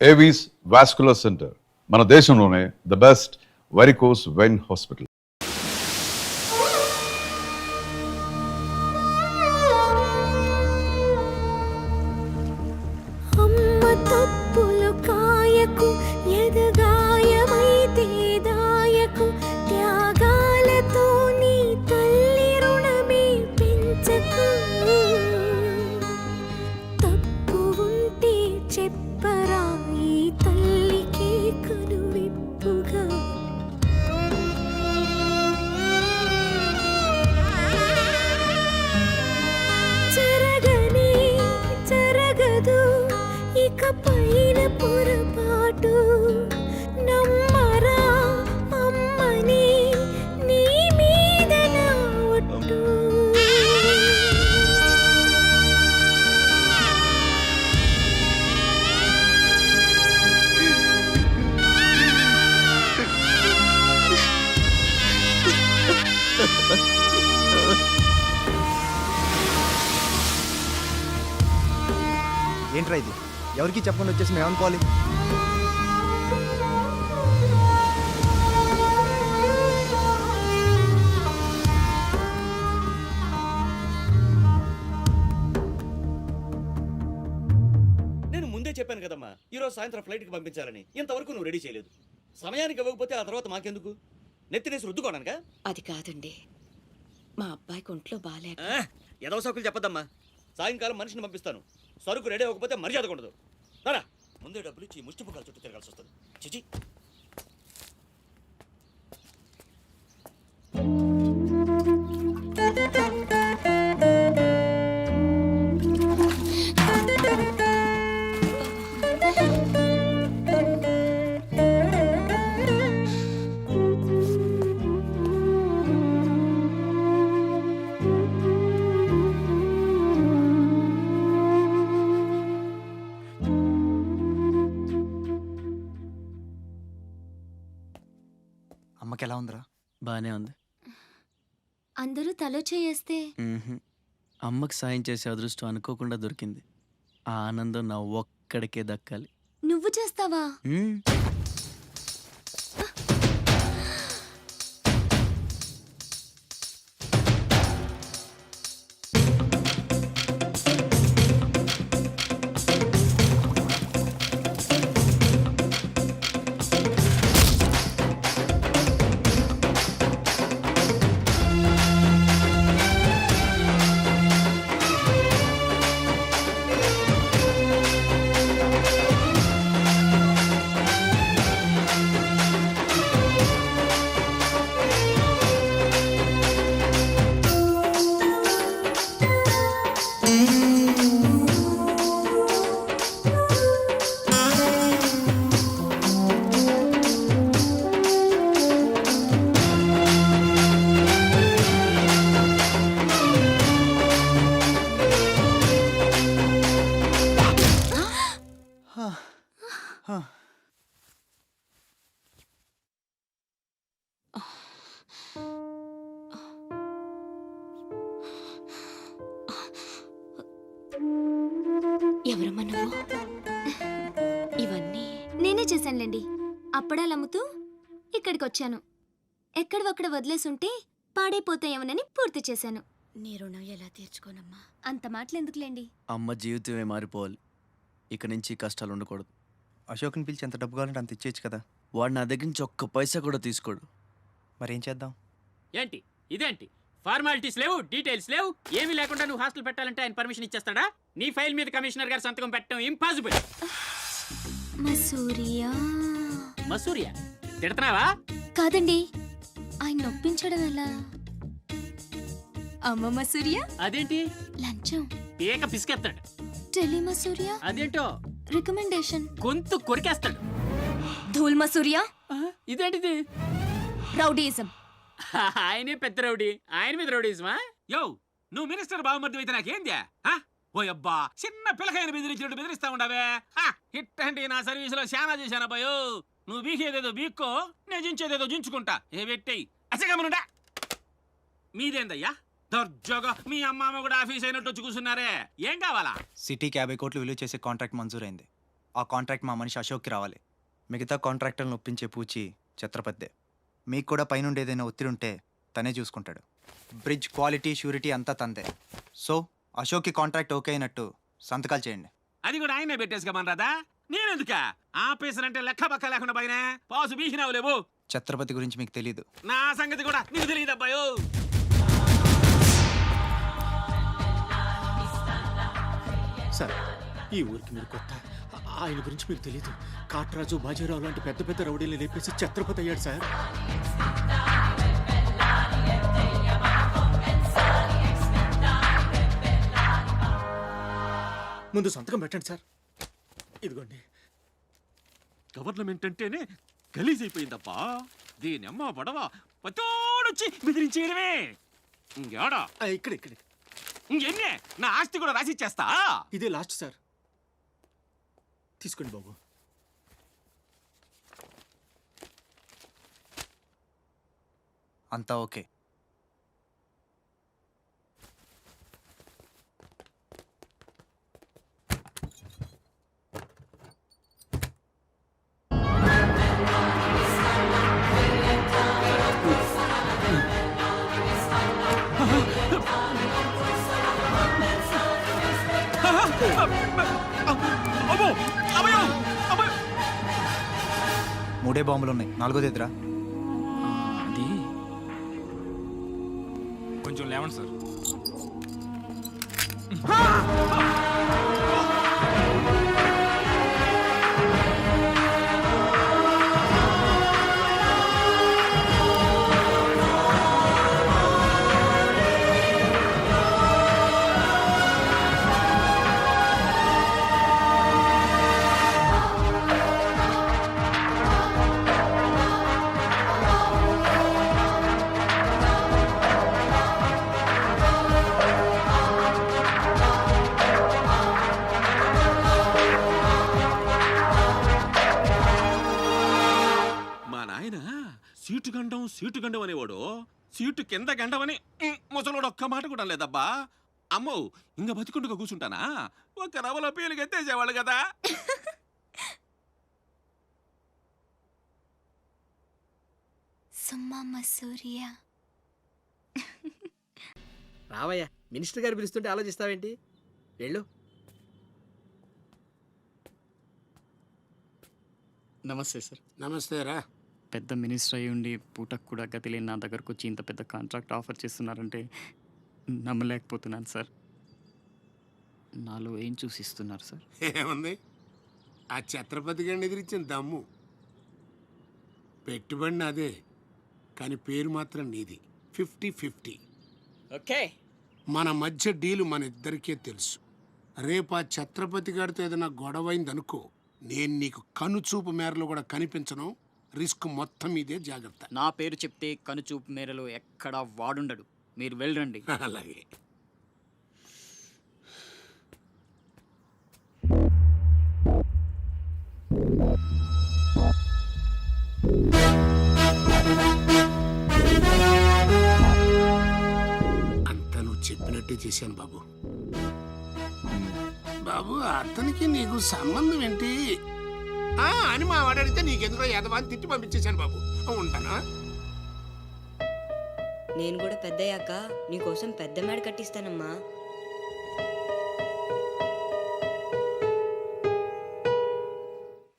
Avis vascular centre, మన దేశంలోనే the best varicose vein hospital. ఏంట్రా ఇది? ఎవరికి చెప్పకుండా వచ్చేసి మేము అనుకోవాలి? నేను ముందే చెప్పాను కదమ్మా, ఈరోజు సాయంత్రం ఫ్లైట్కి పంపించాలని. ఇంతవరకు నువ్వు రెడీ చేయలేదు. సమయానికి ఇవ్వకపోతే ఆ తర్వాత మాకెందుకు? నెత్తినేసి రుద్దుకోవడానికా? అది కాదండి, మా అబ్బాయికి ఒంట్లో బాగాలేక. ఏదో సౌకులు చెప్పద్దమ్మా. సాయంకాలం మనిషిని పంపిస్తాను. సరుకు రెడీ అవ్వకపోతే మర్యాద ఉండదు. రారా, ముందే డబ్బులు ఇచ్చి ముష్టి పుకాల చుట్టూ తిరగాల్సి వస్తుంది. చిచి. అమ్మకి ఎలా ఉందిరా? బానే ఉంది. అందరూ తలో చేయేస్తే అమ్మకి సాయం చేసే అదృష్టం అనుకోకుండా దొరికింది. ఆ ఆనందం నా ఒక్కడికే దక్కాలి. నువ్వు చేస్తావా? ఎవరమ్మా నువ్వు? ఇవన్నీ నేనే చేశానులేండి. అప్పడాలు అమ్ముతూ ఇక్కడికి వచ్చాను. ఎక్కడొక్కడ వదిలేసుంటే పాడైపోతాయేమోనని పూర్తి చేశాను. నీ రుణం ఎలా తీర్చుకోనమ్మా? అంత మాటలు ఎందుకులేండి. అమ్మ జీవితమే మారిపోవాలి. ఇక నుంచి కష్టాలు ఉండకూడదు. అశోక్ని పిలిచి ఎంత డబ్బు కావాలంటే అంత ఇచ్చేయచ్చు కదా. వాడు నా దగ్గర నుంచి ఒక్క పైసా కూడా తీసుకోడు. మరేం చేద్దాం? ఏంటి ఇదేంటి? ఫార్మాలిటీస్ లేవు, డీటెయిల్స్ లేవు, ఏమీ లేకుండా నువ్వు హాస్టల్ పెట్టాలంటే ఆయన పర్మిషన్ ఇచ్చేస్తాడా? నీ ఫైల్ మీద కమిషనర్ గారు సంతకం పెట్టడం ఇంపాసిబుల్. మసూరియా మసూరియా తిడుతున్నావా? కాదండి, ఆయన నొప్పించడం ఎలా? అమ్మ మసూరియా అదేంటి? లంచం. ఏక పిసికేస్తాడు. టెలి మసూరియా అదేంటో రికమెండేషన్. గొంతు కొరికేస్తాడు. ధూల్ మసూరియా ఇదేంటిది? రౌడీయిజం. ఆయనే పెద్ద రౌడీ, ఆయన మీద రౌడీజమా? యో, నువ్వు మినిస్టర్ బావమర్ది అయితే నాకేంద్యా? ఓ అబ్బా, చిన్న పిల్లకాయని బెదిరించినట్టు బెదిరిస్తా ఉండవే. ఇట్టండి నా సర్వీసులో శానా చేశాను అబ్బాయో. నువ్వు బీకేదేదో బీక్కో, నేను జించేదేదో జించుకుంటా. ఏ పెట్టేయి అసగమనుండా. మీదేందయ్యా దర్జోగా మీ అమ్మమ్మ కూడా ఆఫీస్ అయినట్టు వచ్చి కూర్చున్నారే? ఏం కావాలా? సిటీకి 50 కోట్లు విలువ చేసే కాంట్రాక్ట్ మంజూరైంది. ఆ కాంట్రాక్ట్ మా మనిషి అశోక్కి రావాలి. మిగతా కాంట్రాక్టర్లను ఒప్పించే పూచి ఛత్రపతిదే. మీకు కూడా పైనుండి ఏదైనా ఒత్తిడి ఉంటే తనే చూసుకుంటాడు. బ్రిడ్జ్ క్వాలిటీ షూరిటీ అంతా తందే. సో అశోక్కి కాంట్రాక్ట్ ఓకే అయినట్టు సంతకాలు చేయండి. అది కూడా ఆయనే పెట్టేసుకోమని రాదా? నేనెందుక ఆఫీసర్ అంటే లెక్క పక్క లేకుండా పైన పాసు బీసినావు లేవు. ఛత్రపతి గురించి మీకు తెలీదు. నా సంగతి కూడా నీకు తెలియదు అబ్బాయో. సార్, ఈ ఊరికి మీరు కొత్త. ఆయన గురించి మీకు తెలీదు. కాట్రాజు, బాజీరావు లాంటి పెద్ద పెద్ద రౌడీలు లేపేసి ఛత్రపతి అయ్యాడు సార్. ముందు సంతకం పెట్టండి సార్. ఇదిగోండి. గవర్నమెంట్ అంటేనే గలీజ్ అయిపోయిందబ్బా. దీని అమ్మ పడవ పతోడొచ్చి బెదిరించేయడమే. ఇంకేడా ఇక్కడ ఇక్కడ ఇంకెన్నే నా ఆస్తి కూడా రాసిచ్చేస్తా. ఇదే లాస్ట్ సార్. తీసుకోండి బాబు. అంతా ఓకే. అబ్బో అబ్బయో అబ్బయో. 3 బాంబులు ఉన్నాయి, 4ది ఎదురా. అది కొంచెం లేవండి సార్. సీటు గండం అనేవాడు సీటు కింద గండమని ముసలోడు ఒక్క మాట కూడా లేదబ్బా. అమ్మో ఇంకా బతికుండగా కూర్చుంటానా? ఒక రవలో పేలుగా ఎత్తేసేవాళ్ళు కదా. రావయ్యా, మినిస్టర్ గారు పిలుస్తుంటే ఆలోచిస్తావేంటి? వెళ్ళు. నమస్తే సార్. నమస్తే రా. పెద్ద మినిస్టర్ అయ్యి ఉండి పూటకు కూడా గతి లేని నా దగ్గరకు వచ్చి ఇంత పెద్ద కాంట్రాక్ట్ ఆఫర్ చేస్తున్నారంటే నమ్మలేకపోతున్నాను సార్. నాలో ఏం చూసిస్తున్నారు సార్? ఏముంది, ఆ ఛత్రపతి గారిని ఎదిరించిన దమ్ము. పెట్టుబడి అదే, కానీ పేరు మాత్రం నీది. 50-50. ఓకే, మన మధ్య డీలు మన ఇద్దరికే తెలుసు. రేపు ఆ ఛత్రపతి గారితో ఏదైనా గొడవైందనుకో, నేను నీకు కనుచూపు మేరలో కూడా కనిపించను. రిస్క్ మొత్తం ఇదే, జాగ్రత్త. నా పేరు చెప్తే కనుచూపు మేరలో ఎక్కడా వాడుండడు. మీరు వెళ్ళండి. అలాగే. అంతా నువ్వు చెప్పినట్టే చేశాను బాబు. బాబు, అతనికి నీకు సంబంధం ఏంటి అని మా వాడు అడిగితే నీకెందుకో యదవాన్ని తిట్టి పంపించేశాను బాబు. ఉంటానా? నేను కూడా పెద్దయ్యాక నీకోసం పెద్ద మేడ కట్టిస్తానమ్మా.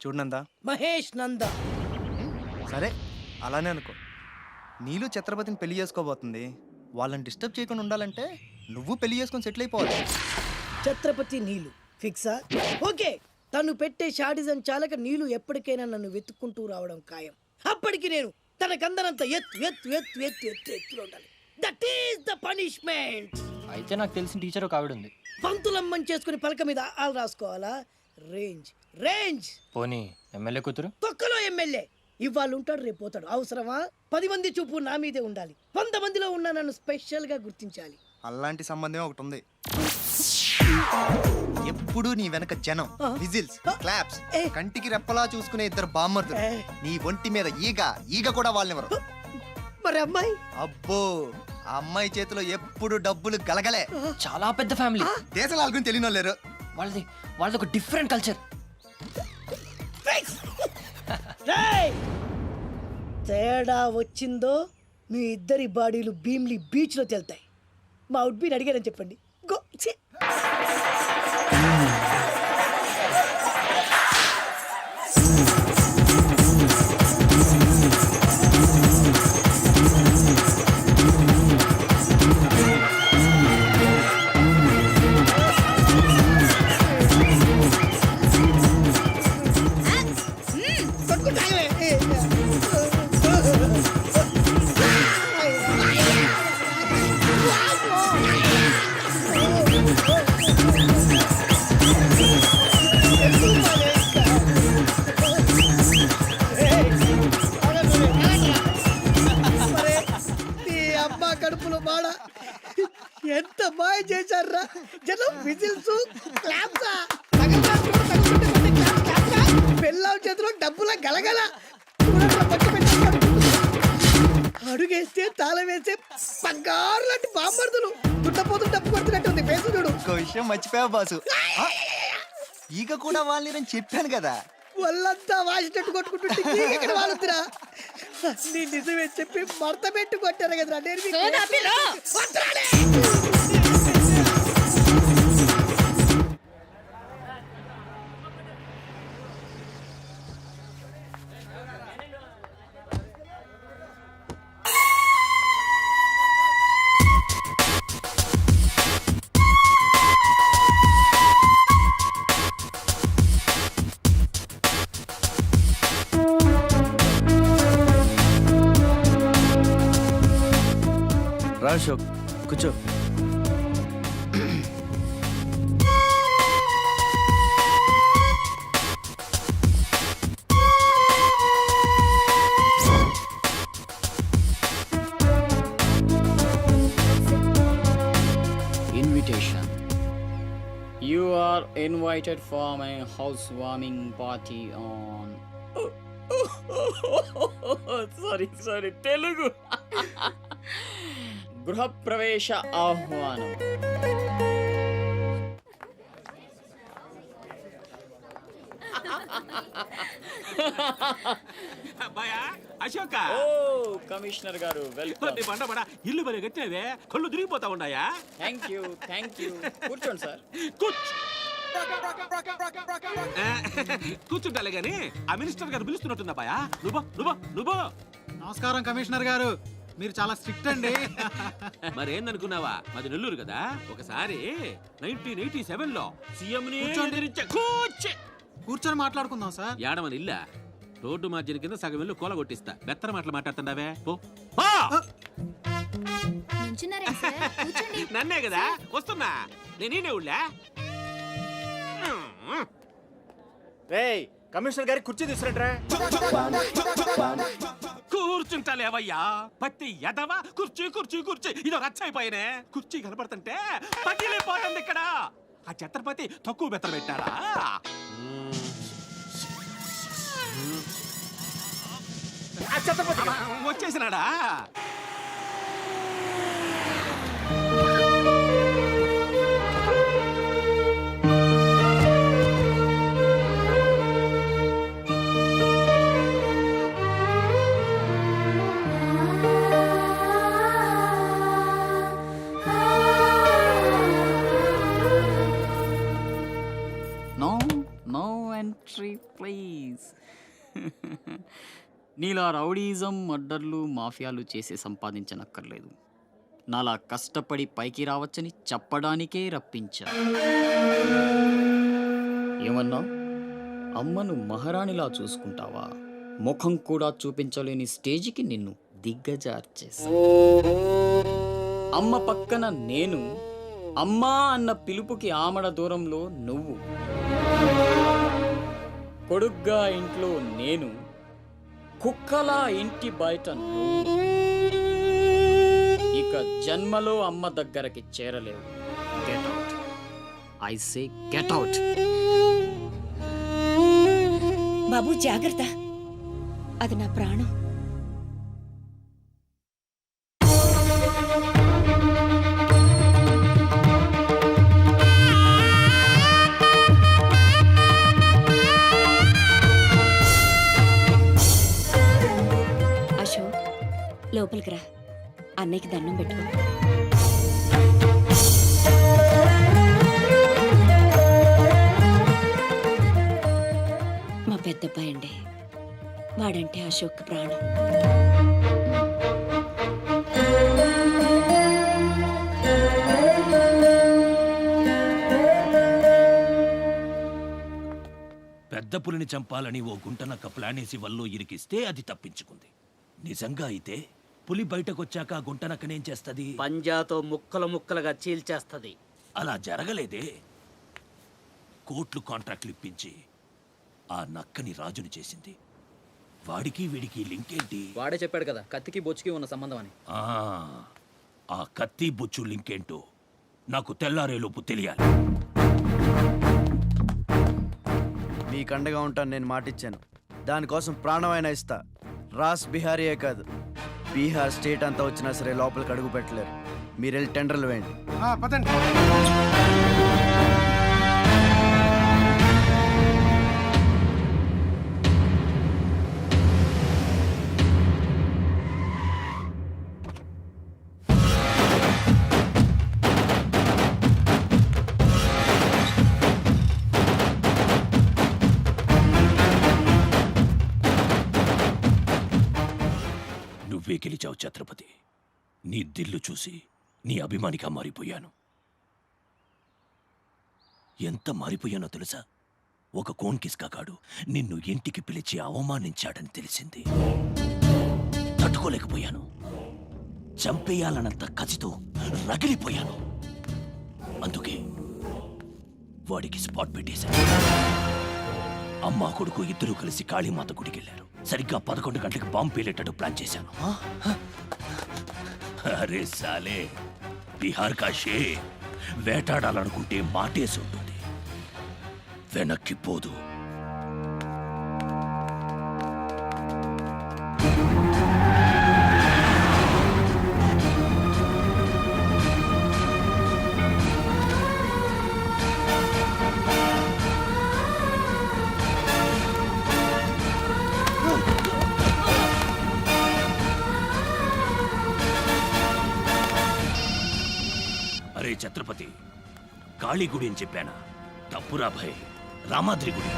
చూడనందా, మహేష్ నంద. సరే అలానే అనుకో. నీళ్ళు ఛత్రపతిని పెళ్లి చేసుకోబోతుంది. వాళ్ళని డిస్టర్బ్ చేయకుండా ఉండాలంటే నువ్వు పెళ్లి చేసుకొని సెటిల్ అయిపోవాలి. ఛత్రపతి నీలు ఫిక్సా? ఓకే, తను పెట్టే షాడిజం చాలక నీలు ఎప్పటికైనా నన్ను వెతుక్కుంటూ రావడం ఖాయం. అప్పటికి నేను తనకందనంత ఎత్తులో ఉండాలి. That is the punishment. అయితే నాకు తెలిసిన టీచర్ ఒక ఆవిడ ఉంది. పంతులమ్మని చేసుకుని పలక మీద ఆలు రాసుకోవాలా? Range range. పోనీ ఎమ్మెల్యే కూతురు? తొక్కలో ఎమ్మెల్యే. ఇవాళ ఉంటాడు, రేపు పోతాడు. అవసరమా? 10 మంది చూపు నా మీదే ఉండాలి. 100 మందిలో ఉన్న నన్ను స్పెషల్ గా గుర్తించాలి. అలాంటి సంబంధం ఒకటి ఉంది. ఎప్పుడు నీ వెనక జనం, విజిల్స్, క్లాప్స్, కంటికి రెప్పలా చూసుకునే 2 బామ్మర్దులు. నీ ఒంటి మీద ఈగ కూడా వాళ్ళెవరు. మరి అమ్మాయి? అబ్బో, ఆ అమ్మాయి చేతిలో ఎప్పుడు డబ్బులు గలగలే. చాలా పెద్ద ఫ్యామిలీ. దేశాల గురించి తెలియని లేరు. వాళ్ళది ఒక డిఫరెంట్ కల్చర్. తేడా వచ్చిందో మీ ఇద్దరి బాడీలు భీమ్లీ బీచ్లో తేలుతాయి. మా అవుట్ బీన్ అడిగారని చెప్పండి. గో. కడుపులో బాడ ఎంత బాగా చేశారా జనం. విజిల్స్ క్లాప్సా పిల్లల చేతిలో డబ్బుల గలగల. అడుగేస్తే తాళం వేస్తే బంగారు లాంటి బాంబర్దులు దుట్టపోతులు డబ్బు కొడుతున్నట్టు ఉంది. పేసు చూడు. ఇంకో విషయం మర్చిపోయావు బాసు, ఈగ కూడా వాళ్ళని నేను చెప్పాను కదా. వాళ్ళంతా వాసినట్టు కొట్టుకుంటుంటే ఇక్కడ వాళ్ళురా. నీ నిజమే చెప్పి మడత పెట్టి కొట్టారు కదరా. నేను రా అశోక్, కూర్చో. Invitation. You are invited for my housewarming party on. Sorry, Telugu. గృహప్రవేశ ఆహ్వానం. అబ్బాయా అశోక. ఓ కమిషనర్ గారు వెల్కమ్. బండ ఇల్లు బరే కట్టినవే, కళ్ళు తిరిగిపోతా ఉన్నాయా? థ్యాంక్ యూ కూర్చోండి సార్. కూర్చుంటాలే గాని ఆ మినిస్టర్ గారు పిలుస్తున్నట్టుందా బాయా? నువ్వు నమస్కారం కమిషనర్ గారు, మీరు చాలా స్ట్రిక్ట్ అండి. మరేందనుకున్నావా, మాది నెల్లూరు కదా. ఒకసారి 1987లో సీఎం కూర్చొని మాట్లాడుకుందాం సార్. ఏడమని ఇల్లా రోడ్డు మార్జిన్ కింద సగం ఇల్లు కూల కొట్టిస్తా. బెత్తర మాటలు మాట్లాడుతుండవే. నన్నే కదా వస్తున్నా. నేనే ఊళ్ళా. కమిషనర్ గారి కుర్చీ తీసుకుంటారా? కూర్చుంటాలేవయ్యా పత్తి ఎదవా. కుర్చీ ఇదో రచ్చైపోయినే. కుర్చీ కనపడుతుంటే పగిలిపోతుంది ఇక్కడ. ఆ ఛత్రపతి తక్కువ బెత్తర పెట్టాడా? వచ్చేసినాడా? No entry please. నీలా రౌడీజం, మర్డర్లు, మాఫియాలు చేసి సంపాదించనక్కర్లేదు. నాలా కష్టపడి పైకి రావచ్చని చెప్పడానికే రప్పించా. ఏమన్నా అమ్మను మహారాణిలా చూసుకుంటావా? ముఖం కూడా చూపించలేని స్టేజికి నిన్ను దిగ్గజార్చేసా. అమ్మ పక్కన నేను, అమ్మా అన్న పిలుపుకి ఆమడ దూరంలో నువ్వు. కొడుగ్గా ఇంట్లో నేను, కుక్కలా ఇంటి బయట నువ్వు. ఇక జన్మలో అమ్మ దగ్గరకి చేరలేవు. Get out. I say get out. బాబు జాగ్రత్త, అది నా ప్రాణం. లోపలికి రా, అన్నయ్యకి దండం పెట్టుకో. మా పెద్దబ్బాయి అండి, వాడంటే అశోక్ ప్రాణం. పెద్ద పులిని చంపాలని ఓ గుంటనక్క ప్లానేసి వల్లో ఇరికిస్తే అది తప్పించుకుంది. నిజంగా అయితే పులి బయటకొచ్చాక ఆ గుంటనక్కనేం చేస్తది? పంజాతో ముక్కలు ముక్కలుగా చీల్చేస్తది. అలా జరగలేదే. కోట్లు కాంట్రాక్ట్లు ఇప్పించి ఆ నక్కని రాజుని చేసింది. వాడికి వీడికి లింక్ ఏంటి? వాడే చెప్పాడు కదా కత్తికి బొచ్చుకి ఉన్న సంబంధం అని. ఆ కత్తి బొచ్చు లింక్ ఏంటో నాకు తెల్లారేలోపు తెలియాలి. మీకు అండగా ఉంటాను, నేను మాటిచ్చాను. దానికోసం ప్రాణమైనా ఇస్తా. రాస్ బిహారీయే కాదు, బీహార్ స్టేట్ అంతా వచ్చినా సరే లోపలికి అడుగు పెట్టలేరు. మీరు వెళ్ళి టెండర్లు వేయండి. పదండి. నువ్వే గెలిచావు ఛత్రపతి. నీ దిల్లు చూసి నీ అభిమానిగా మారిపోయాను. ఎంత మారిపోయానో తెలుసా? ఒక కోన్ కిస్కాగాడు నిన్ను ఇంటికి పిలిచి అవమానించాడని తెలిసింది. తట్టుకోలేకపోయాను. చంపేయాలన్నంత కసితో రగిలిపోయాను. అందుకే వాడికి స్పాట్ పెట్టేశాను. అమ్మా కొడుకు ఇద్దరూ కలిసి కాళీమాత గుడికెళ్లారు. సరిగ్గా 11 గంటలకు బాంబు పేలేటట్టు ప్లాన్ చేశాను. అరే సాలే, బిహార్ కా షేర్ వేటాడాలనుకుంటే మాటేసి ఉంటుంది, వెనక్కి పోదు. అరే ఛత్రపతి, కాళీ గుడి అని చెప్పానా? తప్పురా భయ్, రామాద్రి గుడి.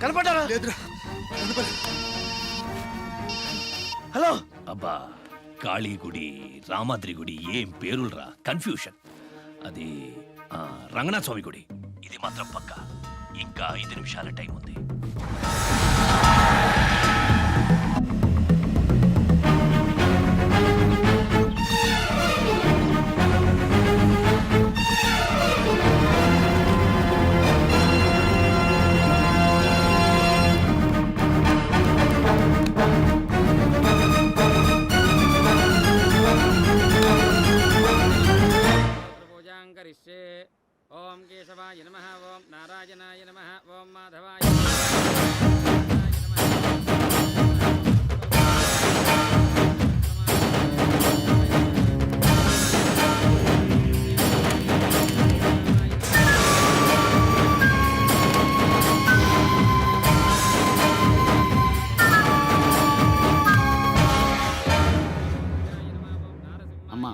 కనపడ్డారా? హలో. అబ్బా, కాళీ గుడి, రామాద్రి గుడి ఏం పేరులరా, కన్ఫ్యూషన్. అది రంగనాథ స్వామి గుడి. ఇది మాత్రం పక్కా. ఇంకా 5 నిమిషాల టైం ఉంది. ఓం కేశవాయ నమః, ఓం నారాయణాయ నమః, ఓం మాధవాయ అమ్మా,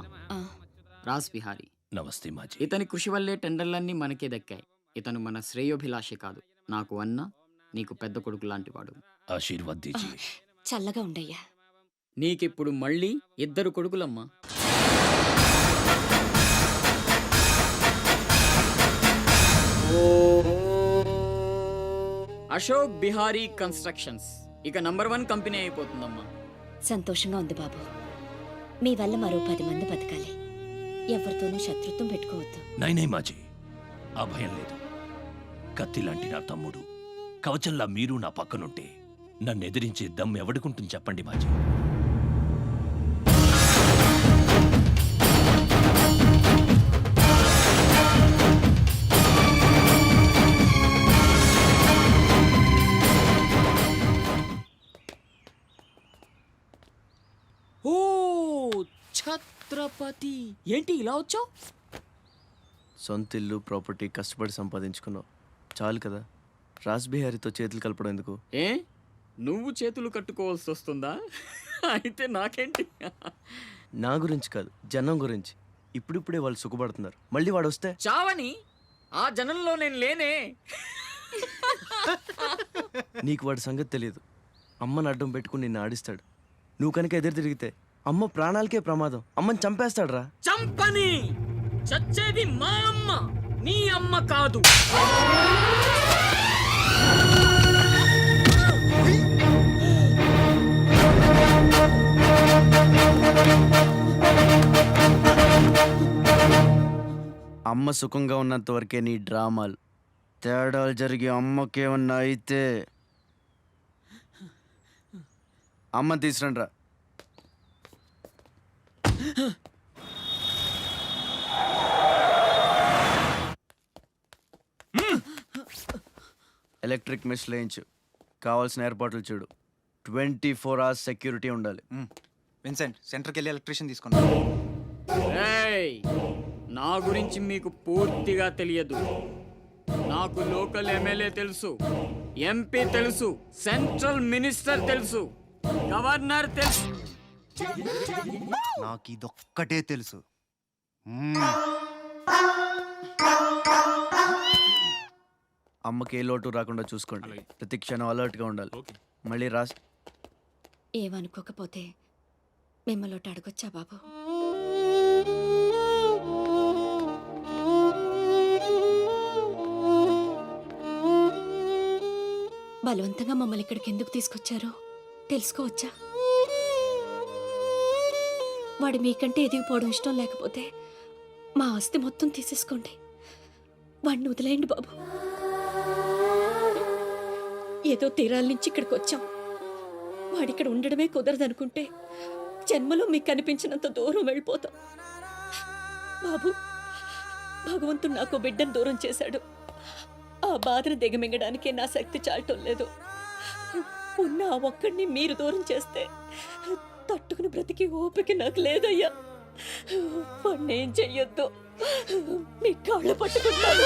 రాస్ బిహారీ. నమస్తే మాజీ. ఇతని కృషి వల్లే టెండర్లన్నీ మనకే దక్కాయి. ఇతను మన శ్రేయోభిలాషే కాదు, నాకు అన్న, నీకు పెద్ద కొడుకు లాంటివాడు. ఆశీర్వాద్ దీజీ. చల్లగా ఉండయ్యా. నీకిప్పుడు మళ్ళీ 2 కొడుకులమ్మా. అశోక్ బిహారీ కన్స్ట్రక్షన్స్ ఇక #1 కంపెనీ అయిపోతుందమ్మా. సంతోషంగా ఉంది బాబు. మీ వల్ల మరో 10 మంది బతకాలి. ఎవరితోనూ శత్రుత్వం పెట్టుకోవద్దు. నైనే మాజీ, ఆ భయం లేదు. కత్తి లాంటి నా తమ్ముడు, కవచంలా మీరు నా పక్కనుంటే నన్ను ఎదిరించే దమ్ ఎవడుకుంటుంది చెప్పండి మాజీ. ఛత్రపతి ఏంటి ఇలా వచ్చావు? సొంత ఇల్లు ప్రాపర్టీ కష్టపడి సంపాదించుకున్నావు, చాలు కదా. రాస్బిహారీతో చేతులు కలపడం ఎందుకు? ఏ నువ్వు చేతులు కట్టుకోవాల్సి వస్తుందా? అయితే నాకేంటి? నా గురించి కాదు, జనం గురించి. ఇప్పుడిప్పుడే వాళ్ళు సుఖపడుతున్నారు, మళ్ళీ వాడు వస్తే చావని ఆ జనంలో నేను లేనే. నీకు వాడి సంగతి తెలియదు. అమ్మని అడ్డం పెట్టుకుని నిన్ను ఆడిస్తాడు. నువ్వు కనుక ఎదురు తిరిగితే అమ్మ ప్రాణాలకే ప్రమాదం. అమ్మని చంపేస్తాడురా. చంపని, చచ్చేది మా అమ్మ, నీ అమ్మ కాదు. అమ్మ సుఖంగా ఉన్నంత వరకే నీ డ్రామాలు. తేడాలు జరిగి అమ్మకేమన్నా అయితే అమ్మని తీసురండ్రా. ఎలక్ట్రిక్ మెష్ లేయించు, కావాల్సిన ఏర్పాట్లు చూడు. 24 hours సెక్యూరిటీ ఉండాలి. విన్సెంట్, సెంటర్కి వెళ్ళి ఎలక్ట్రీషియన్ తీసుకున్నా. ఏయ్, నా గురించి మీకు పూర్తిగా తెలియదు. నాకు లోకల్ ఎమ్మెల్యే తెలుసు, ఎంపీ తెలుసు, సెంట్రల్ మినిస్టర్ తెలుసు, గవర్నర్ తెలుసు. నాకు ఇదొక్కటే తెలుసు. అమ్మకి ఏ లోటు రాకుండా చూసుకోండి. ప్రతి క్షణం అలర్ట్గా ఉండాలి. మళ్ళీ రాస్ ఏమనుకోకపోతే మిమ్మల్ని ఒకటి అడగొచ్చా బాబు? బలవంతంగా మమ్మల్ని ఇక్కడికి ఎందుకు తీసుకొచ్చారో తెలుసుకోవచ్చా? వాడు మీకంటే ఎదిగిపోవడం ఇష్టం లేకపోతే మా ఆస్తి మొత్తం తీసేసుకోండి. వాడిని వదిలేయండి బాబు. ఏదో తీరాల నుంచి ఇక్కడికి వచ్చాం. వాడిక్కడ ఉండడమే కుదరదనుకుంటే జన్మలో మీకు కనిపించినంత దూరం వెళ్ళిపోతాం. బాబు, భగవంతుడు నాకు బిడ్డను దూరం చేశాడు. ఆ బాధను దిగమింగడానికే నా శక్తి చాలటం లేదు. ఉన్న ఆ ఒక్కడిని మీరు దూరం చేస్తే తట్టుకుని బ్రతికి ఓపిక నాకు లేదయ్యా. వాణ్ణేం చెయ్యొద్దు, మీ కాళ్ళు పట్టుకుంటాను.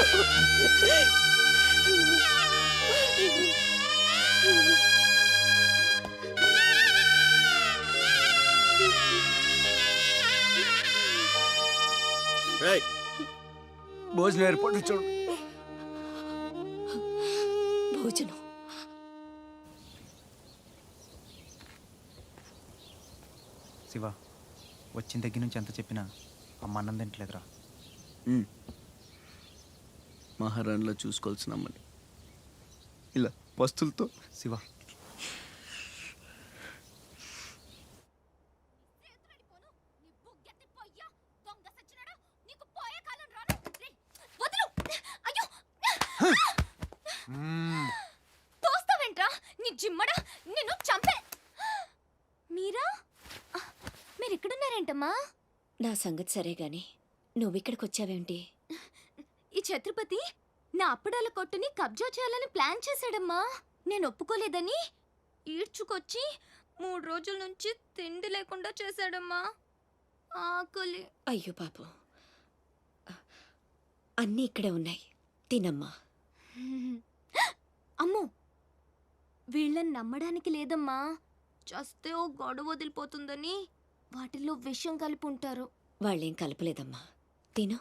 భోజనం ఏర్పాటు చూడు. భోజనం శివ, వచ్చిన దగ్గర నుంచి ఎంత చెప్పినా అమ్మ అన్నం తింటలేదురా. మహారాణిలో చూసుకోవాల్సిన అమ్మని ఇలా వస్తులతో. శివ, తోస్తావేంట్రా నీ జిమ్మడా, నిన్ను చంపే. మీరా, మీరిక్కడున్నారేంటమ్మా? నా సంగతి సరే గాని నువ్విక్కడికి వచ్చావేంటి? ఈ ఛత్రపతి నా అప్పడాల కొట్టుని కబ్జా చేయాలని ప్లాన్ చేశాడమ్మా. నేను ఒప్పుకోలేదని ఈడ్చుకొచ్చి 3 రోజుల నుంచి తిండి లేకుండా చేశాడమ్మా. ఆకలి. అయ్యో పాపం, అన్నీ ఇక్కడే ఉన్నాయి, తినమ్మా. అమ్మో, వీళ్ళని నమ్మడానికి లేదమ్మా. చస్తే ఓ గొడవ వదిలిపోతుందని వాటిల్లో విషం కలిపి ఉంటారు. వాళ్ళేం కలపలేదమ్మా, తిను.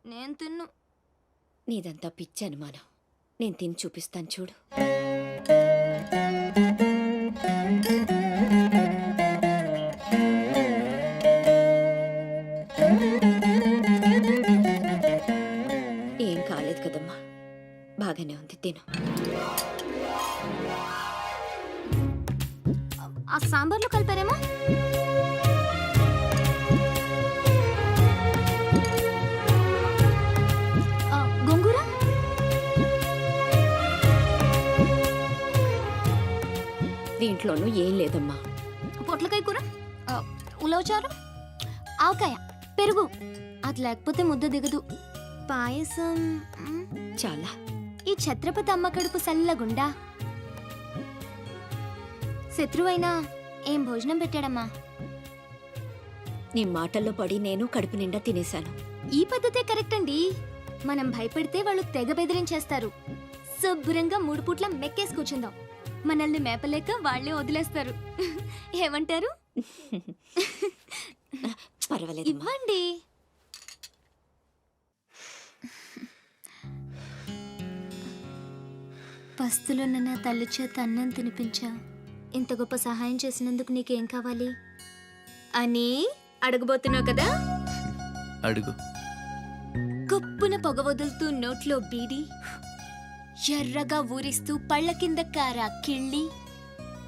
నేను తిన్ను. నీదంతా పిచ్చి అనుమానం. నేను తిని చూపిస్తాను చూడు. ఏం కాలేదు కదమ్మా, బాగానే ఉంది, తిను. ఆ సాంబార్లో కలిపారేమో. గోంగూర, దీంట్లోనూ ఏం లేదమ్మా. పొట్లకాయ కూర, ఉలవచారు, ఆవకాయ, పెరుగు. అది లేకపోతే ముద్ద దిగదు. పాయసం చాలా. ఈ ఛత్రపతి అమ్మ కడుపు సల్లగుండా. శత్రువైనా ఏం భోజనం పెట్టాడమ్మా. నీ మాటల్లో పడి నేను కడుపు నిండా తినేశాను. ఈ పద్ధతే కరెక్ట్ అండి. మనం భయపెడితే వాళ్ళు తెగ బెదిరించేస్తారు. శుభ్రంగా 3 పూట్ల మెక్కేసి కూర్చుందాం. మనల్ని మేపలేక వాళ్ళే వదిలేస్తారు. ఏమంటారు? పర్వాలేదు. ఇవ్వండి. పస్తులున్న నా తల్లి చేత అన్నం తినిపించా. ఇంత గొప్ప సహాయం చేసినందుకు నీకేం కావాలి అని అడగబోతున్నావు కదా? అడుగు. గొప్పున పొగ వదులుతూ నోట్లో బీడి, ఎర్రగా ఊరిస్తూ పళ్ళ కింద కారా కిళ్ళి,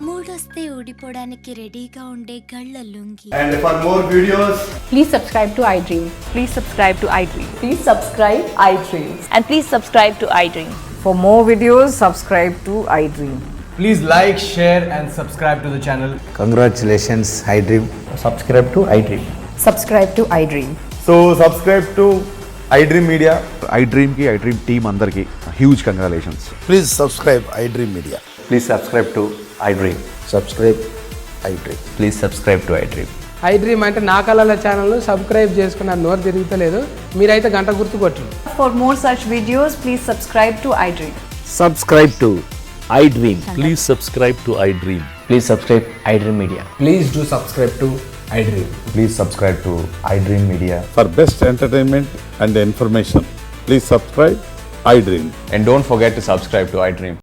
మూడొస్తే ఊడిపోవడానికి రెడీగా ఉండే గళ్ళ lungi. And for more videos, please subscribe to iDream. Please subscribe to iDream. Please subscribe iDream. And please subscribe to iDream. For more videos, subscribe to iDream. please like, share and subscribe to the channel. Congratulations iDream. Subscribe to iDream. Subscribe to iDream. So subscribe to iDream Media. iDream కి iDream team అందరికి huge congratulations. Please subscribe iDream media. Please subscribe to iDream. Subscribe iDream. Please subscribe to iDream. iDream అంటే నా కళల channel subscribe చేసుకున్న నోరు తిరుగుతలేదు. మీరైతే గంట గుర్తు కొట్టండి. For more such videos, please subscribe to iDream. Subscribe to iDream. Please subscribe to iDream. Please subscribe iDream media. Please do subscribe to iDream. Please subscribe to iDream Media. For best entertainment and information please subscribe iDream. And don't forget to subscribe to iDream.